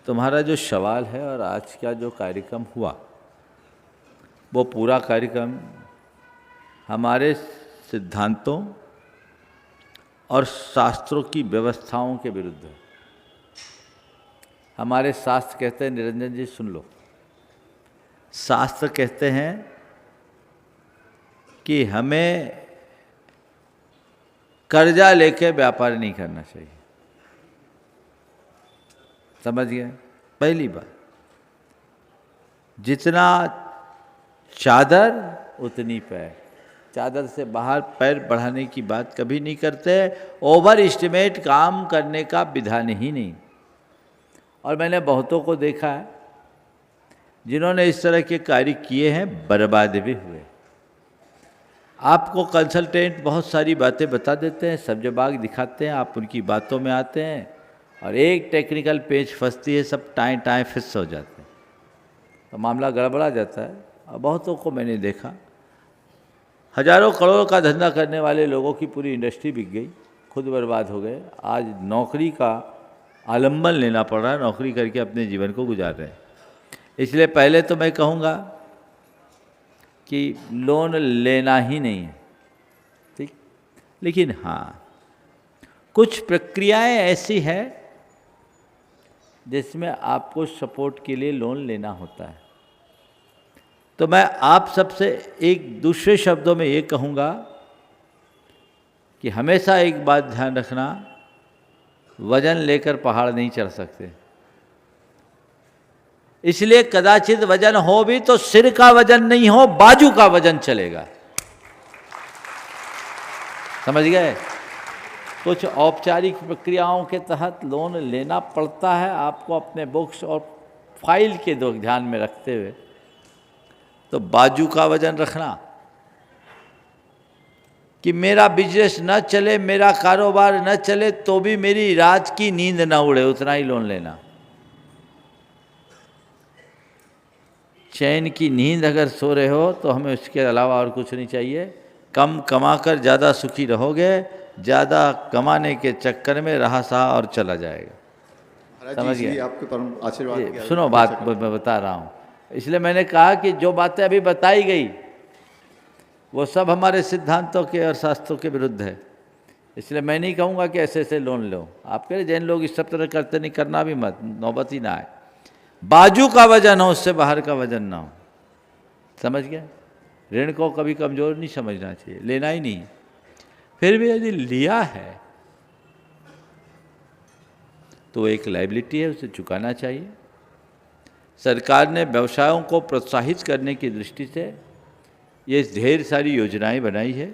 तुम्हारा जो सवाल है और आज का जो कार्यक्रम हुआ वो पूरा कार्यक्रम हमारे सिद्धांतों और शास्त्रों की व्यवस्थाओं के विरुद्ध है। हमारे शास्त्र कहते हैं, निरंजन जी सुन लो, शास्त्र कहते हैं कि हमें कर्जा लेके व्यापार नहीं करना चाहिए। समझ गए? पहली बात, जितना चादर उतनी पैर, चादर से बाहर पैर बढ़ाने की बात कभी नहीं करते। ओवर एस्टिमेट काम करने का विधान ही नहीं। और मैंने बहुतों को देखा है जिन्होंने इस तरह के कार्य किए हैं, बर्बाद भी हुए। आपको कंसल्टेंट बहुत सारी बातें बता देते हैं, सब्ज बाग दिखाते हैं, आप उनकी बातों में आते हैं और एक टेक्निकल पेज फंसती है, सब टाएं टाएं फिस हो जाते हैं, तो मामला गड़बड़ा जाता है। और बहुतों को मैंने देखा, हजारों करोड़ का धंधा करने वाले लोगों की पूरी इंडस्ट्री बिक गई, खुद बर्बाद हो गए। आज नौकरी का आलम्बन लेना पड़ रहा है, नौकरी करके अपने जीवन को गुजार रहे हैं। इसलिए पहले तो मैं कहूँगा कि लोन लेना ही नहीं है, ठीक। लेकिन हाँ, कुछ प्रक्रियाएं ऐसी है जिसमें आपको सपोर्ट के लिए लोन लेना होता है। तो मैं आप सबसे एक दूसरे शब्दों में ये कहूँगा कि हमेशा एक बात ध्यान रखना, वजन लेकर पहाड़ नहीं चढ़ सकते। इसलिए कदाचित वजन हो भी तो सिर का वजन नहीं हो, बाजू का वजन चलेगा। समझ गए? कुछ औपचारिक प्रक्रियाओं के तहत लोन लेना पड़ता है आपको, अपने बुक्स और फाइल के ध्यान में रखते हुए। तो बाजू का वजन रखना कि मेरा बिजनेस न चले, मेरा कारोबार न चले तो भी मेरी रात की नींद न उड़े, उतना ही लोन लेना। चैन की नींद अगर सो रहे हो तो हमें उसके अलावा और कुछ नहीं चाहिए। कम कमाकर ज़्यादा सुखी रहोगे, ज़्यादा कमाने के चक्कर में रहा सहा और चला जाएगा। समझ गए? आपके परम आशीर्वाद। सुनो बात मैं बता रहा हूँ। इसलिए मैंने कहा कि जो बातें अभी बताई गई वो सब हमारे सिद्धांतों के और शास्त्रों के विरुद्ध है। इसलिए मैं नहीं कहूँगा कि ऐसे ऐसे लोन लो। आप कह रहे जैन लोग इस सब तरह करते, नहीं करना भी मत, नौबत ही ना आए। बाजू का वजन हो, उससे बाहर का वजन ना हो। समझ गए? ऋण को कभी कमज़ोर नहीं समझना चाहिए, लेना ही नहीं। फिर भी यदि लिया है तो एक लायबिलिटी है, उसे चुकाना चाहिए। सरकार ने व्यवसायों को प्रोत्साहित करने की दृष्टि से ये ढेर सारी योजनाएं बनाई है।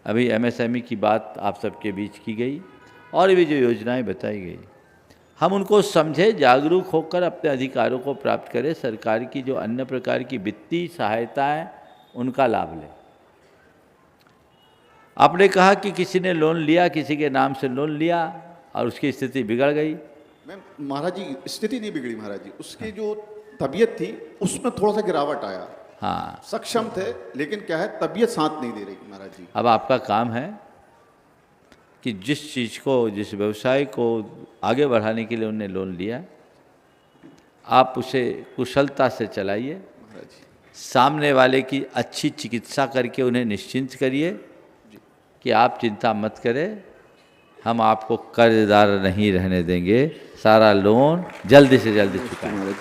अभी एमएसएमई की बात आप सबके बीच की गई और भी जो योजनाएं बताई गई, हम उनको समझे, जागरूक होकर अपने अधिकारों को प्राप्त करें। सरकार की जो अन्य प्रकार की वित्तीय सहायता है उनका लाभ लें। आपने कहा कि किसी ने लोन लिया, किसी के नाम से लोन लिया और उसकी स्थिति बिगड़ गई। महाराज जी, स्थिति नहीं बिगड़ी महाराज जी, उसकी जो तबीयत थी उसमें थोड़ा सा गिरावट आया। हाँ, सक्षम थे, लेकिन क्या है, तबीयत साथ नहीं दे रही महाराज जी। अब आपका काम है कि जिस चीज़ को, जिस व्यवसाय को आगे बढ़ाने के लिए उन्हें लोन लिया, आप उसे कुशलता से चलाइए। सामने वाले की अच्छी चिकित्सा करके उन्हें निश्चिंत करिए कि आप चिंता मत करें, हम आपको कर्जदार नहीं रहने देंगे, सारा लोन जल्दी से जल्दी चुकाएंगे।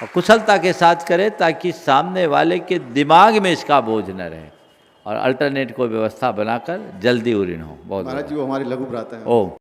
और कुशलता के साथ करें ताकि सामने वाले के दिमाग में इसका बोझ न रहे, और अल्टरनेट कोई व्यवस्था बनाकर जल्दी ऋण हो। बहुत महाराज जी, वो हमारे लघु भ्राता हैं। ओम।